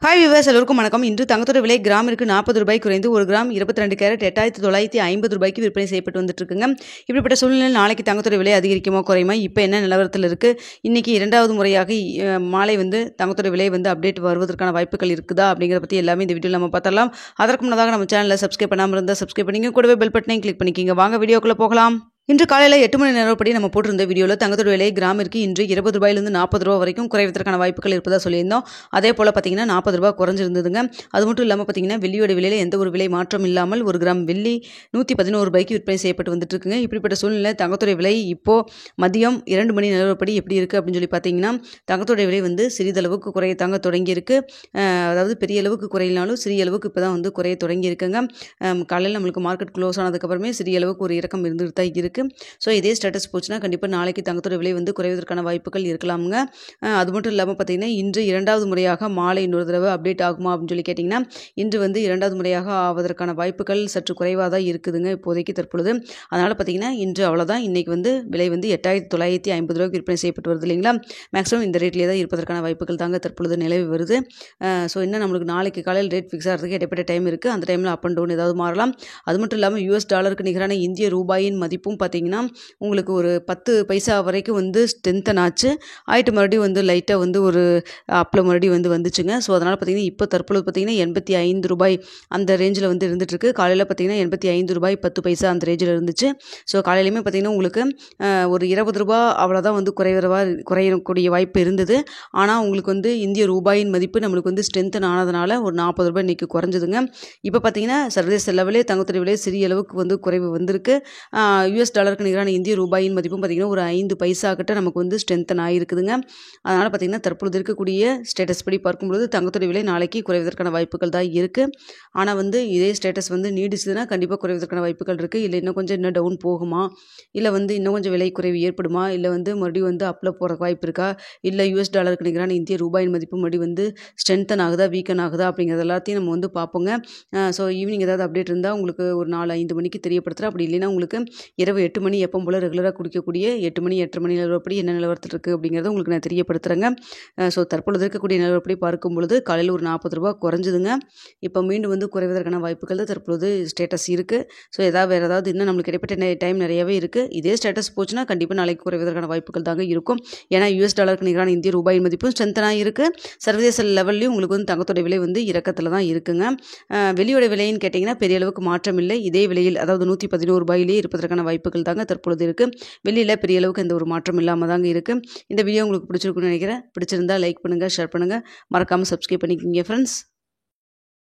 Hi viewers, எல்லோருக்கும் வணக்கம். இன்று தங்கத்தோட விலை கிராமிற்கு 40 ரூபாய் குறைந்து ஒரு கிராம் 22 கேரட் 8950 ரூபாய்க்கு விற்பனை செய்யப்பட்டு வந்துட்டு இருக்குங்க. இப்படிப்பட்ட சூழ்நிலையில் நாளைக்கு தங்கத்தோட விலை அதிகரிக்குமா குறையுமா, இப்போ என்ன நிலவரத்தில் இருக்கு, இன்னைக்கு இரண்டாவது முறையாக மாலை தங்கத்தோட விலை அப்டேட் வருவதற்கான வாய்ப்புகள் இருக்குதா அப்படிங்கிற பற்றி எல்லாமே இந்த வீடியோவில் நம்ம பார்த்தரலாம். அதற்கு முன்னதாக நம்ம சேனலை சப்ஸ்கிரைப் பண்ணாமல் இருந்தால் சப்ஸ்கிரைப் பண்ணிங்க, கூடவே பெல் பட்டனையும் கிளிக் பண்ணிக்கிங்க. வாங்க வீடியோக்குள்ளே போகலாம். இன்று காலையில் 8 மணி நேரப்படி நம்ம போட்டிருந்த வீடியோவில் தங்கத்தோட விலை கிராமிற்கு இன்று 20 ரூபாயிலிருந்து 40 ரூபா வரைக்கும் குறைவதற்கான வாய்ப்புகள் இருப்பதாக சொல்லியிருந்தோம். அதே போல் பார்த்தீங்கன்னா 40 ரூபா குறைஞ்சிருந்ததுங்க. அது மட்டும் இல்லாமல் பார்த்தீங்கன்னா வெள்ளியோட விலையில் எந்த ஒரு விலை மாற்றம் இல்லாமல் ஒரு கிராம் வெள்ளி 111 ரூபாய்க்கு விற்பனை செய்யப்பட்டு வந்துட்டு இருக்குங்க. இப்படிப்பட்ட சூழ்நிலை தங்கத்தோட விலை இப்போது மதியம் 2 மணி நிலவரப்படி எப்படி இருக்குது அப்படின்னு சொல்லி பார்த்தீங்கன்னா தங்கத்தோட விலை சிறிதளவுக்கு குறைய தாங்க தொடங்கியிருக்கு. அதாவது பெரிய அளவுக்கு குறையினாலும் சிறிய அளவுக்கு இப்போ தான் குறைய தொடங்கி இருக்குங்க. காலையில் நம்மளுக்கு மார்க்கெட் க்ளோஸ் ஆனதுக்கப்புறமே சிறிய அளவுக்கு ஒரு இறக்கம் இருந்துட்டு தான் இருக்குது. ஸோ இதே ஸ்டேட்டஸ் போச்சுன்னா கண்டிப்பாக நாளைக்கு தங்கத்தோட விலை குறைவதற்கான வாய்ப்புகள் இருக்கலாமுங்க. அது மட்டும் இல்லாமல் பார்த்தீங்கன்னா இன்று இரண்டாவது முறையாக மாலை இன்னொரு தடவை அப்டேட் ஆகுமா அப்படின்னு சொல்லி கேட்டிங்கன்னா இன்று இரண்டாவது முறையாக ஆவதற்கான வாய்ப்புகள் சற்று குறைவாக தான் இருக்குதுங்க இப்போதைக்கு தற்பொழுது. அதனால் பார்த்தீங்கன்னா இன்று அவ்வளோதான். இன்றைக்கி விலை 8950 ரூபாய்க்கு விற்பனை செய்யப்பட்டு வருது இல்லைங்களா. மேக்ஸிமம் இந்த ரேட்லேயே தான் இருப்பதற்கான வாய்ப்புகள் தாங்க தற்பொழுது நிலவி வருது. ஸோ இன்னும் நம்மளுக்கு நாளைக்கு காலையில் ரேட் ஃபிக்ஸ் ஆகிறதுக்கு இடைப்பட்ட டைம் இருக்குது. அந்த டைமில் அப் அண்ட் டவுன் ஏதாவது மாறலாம். அது மட்டும் இல்லாமல் US டாலருக்கு நிகரான இந்திய ரூபாயின் மதிப்பும் பார்த்தீங்கன்னா உங்களுக்கு ஒரு 10 பைசா வரைக்கும் ஸ்ட்ரென்தன் ஆச்சு. ஆயிட்டு மறுபடியும் லைட்டாக ஒரு அப்பில் மறுபடியும் வந்துச்சுங்க. ஸோ அதனால் பார்த்தீங்கன்னா இப்போ தற்பொழுது பார்த்தீங்கன்னா 85 ரூபாய் அந்த ரேஞ்சில் இருந்துகிட்ருக்கு. காலையில் பார்த்தீங்கன்னா 85 ரூபாய் 10 பைசா அந்த ரேஞ்சில் இருந்துச்சு. ஸோ காலையிலையுமே பார்த்தீங்கன்னா உங்களுக்கு ஒரு 20 ரூபா அவ்வளோதான் குறையக்கூடிய வாய்ப்பு இருந்தது. ஆனால் உங்களுக்கு இந்திய ரூபாயின் மதிப்பு நம்மளுக்கு ஸ்ட்ரென்தன் ஆனதுனால ஒரு 40 ரூபாய் இன்றைக்கி குறைஞ்சதுங்க. இப்போ பார்த்தீங்கன்னா சர்வதேச லெவலே தங்கத்தோட விலை சிறிய அளவுக்கு குறைவு வந்திருக்கு. US டாலருக்கு நிகரான இந்திய ரூபாயின் மதிப்பும் பார்த்தீங்கன்னா ஒரு 5 பைசா கிட்ட நமக்கு ஸ்ட்ரென்தன் ஆகிருக்குதுங்க. அதனால் பார்த்தீங்கன்னா தற்பொழுது இருக்கக்கூடிய ஸ்டேட்டஸ் படி பார்க்கும்போது தங்கத்தோட விலை நாளைக்கு குறைவதற்கான வாய்ப்புகள் தான் இருக்குது. ஆனால் இதே ஸ்டேட்டஸ் நீடிச்சுதுன்னா கண்டிப்பாக குறைவதற்கான வாய்ப்புகள் இருக்குது. இல்லை இன்னும் டவுன் போகுமா, இல்லை இன்னும் கொஞ்சம் விலை குறைவு ஏற்படுமா, இல்லை மறுபடியும் அப்பில் போகிற வாய்ப்பு இருக்கா, இல்லை US டாலருக்கு நிகரான இந்திய ரூபாயின் மதிப்பு மறுபடியும் ஸ்ட்ரென்தன் ஆகுதா வீக்கன் ஆகுதா அப்படிங்கிறது எல்லாத்தையும் நம்ம பார்ப்போங்க. ஸோ ஈவினிங் ஏதாவது அப்டேட் இருந்தால் உங்களுக்கு ஒரு 4-5 மணிக்கு தெரியப்படுத்துகிறேன். அப்படி இல்லைன்னா உங்களுக்கு இரவு 8 மணி எப்போ போல் ரெகுலராக குடிக்கக்கூடிய 8 மணி 8:30 மணி நிலவரப்படி என்ன நிலவரத்தில் இருக்குது அப்படிங்கிறத உங்களுக்கு நான் தெரியப்படுத்துகிறேங்க. ஸோ தற்பொழுது இருக்கக்கூடிய நிலவரப்படி பார்க்கும்பொழுது காலையில் ஒரு 40 ரூபா குறைஞ்சிதுங்க. இப்போ மீண்டும் குறைவதற்கான வாய்ப்புகள் தான் தற்பொழுது ஸ்டேட்டஸ் இருக்குது. ஸோ வேறு ஏதாவது இன்னும் நம்மளுக்கு இடைப்பட்ட டைம் நிறையவே இருக்குது. இதே ஸ்டேட்டஸ் போச்சுன்னா கண்டிப்பாக நாளைக்கு குறைவதற்கான வாய்ப்புகள் தாங்க இருக்கும். ஏன்னா US டாலருக்கு நிகரான இந்திய ரூபாயின் மதிப்பும் ஸ்ட்ரென்தனாக இருக்குது. சர்வதேச லெவல்லையும் உங்களுக்கு தங்கத்தோட விலை இறக்கத்தில் தான் இருக்குங்க. வெளியோட விலைன்னு கேட்டிங்கன்னா பெரிய அளவுக்கு மாற்றம் இல்லை. இதே விலையில் அதாவது 111 ரூபாயிலேயே இருப்பதற்கான வாய்ப்புகள் தாங்க தற்பொழுது இருக்குது. வெளியில் பெரிய அளவுக்கு எந்த ஒரு மாற்றம் இல்லாமல் தாங்க இருக்குது. இந்த வீடியோ உங்களுக்கு பிடிச்சிருக்குன்னு நினைக்கிறேன். பிடிச்சிருந்தா லைக் பண்ணுங்கள், ஷேர் பண்ணுங்கள், மறக்காமல் சப்ஸ்கிரைப் பண்ணிக்கிங்க ஃப்ரெண்ட்ஸ்.